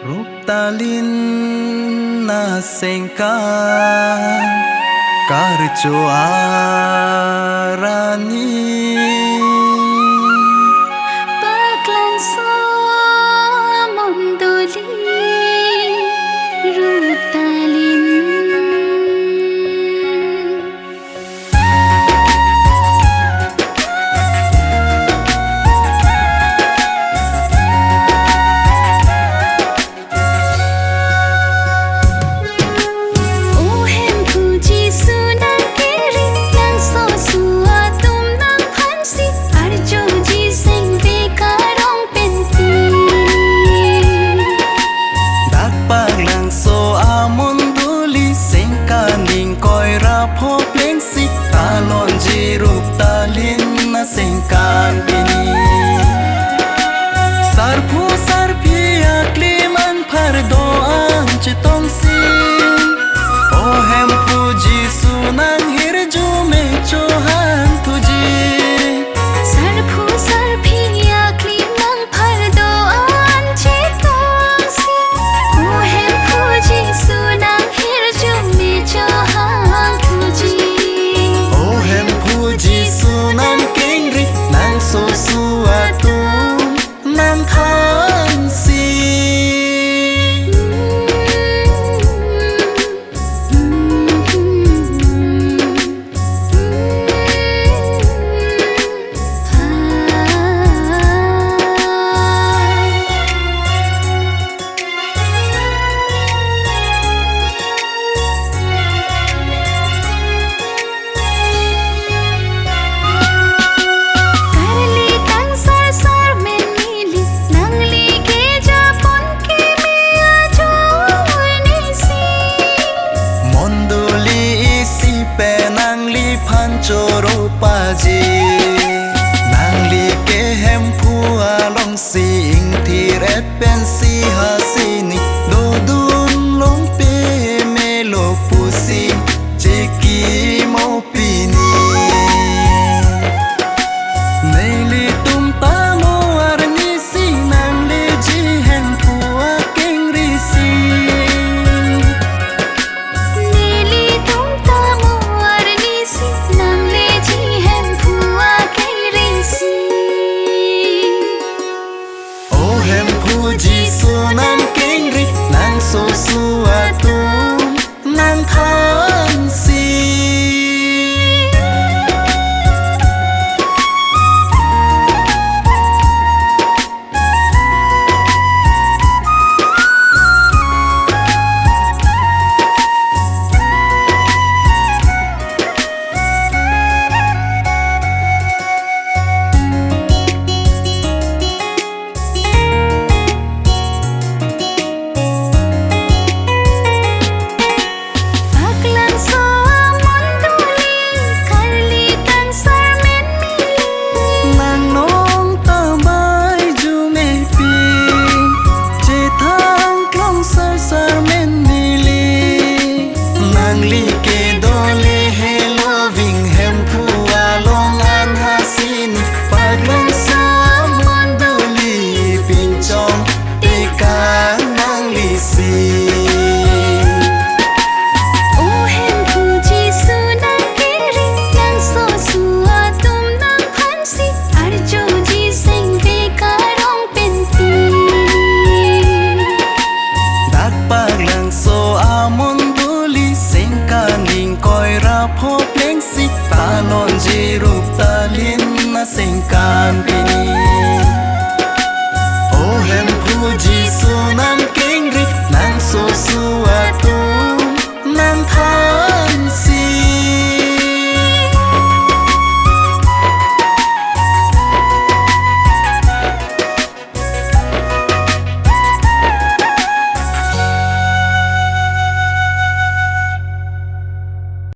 Ruptalin na sengka karjo arani Paklan so mondoli Ruptalin sengkan bini sarpu sarpi akliman pardoan cetong sing ohem puji sunang hirju mecohan tuji sarpu sarpi akliman pardoan cetong sing ohem puji sunang hirju mecohan tuji ohem puji sunang sesuatu nan hansi Choro paji nangli ke hempu along sing thiret pensi hasini dodun long pe melo pusi cheki mo pini neili tum tamo arni si nangli ji hempu akeng risi puji sunan kengri nang sesuatu nang hansi Ruptalin na sengkan bini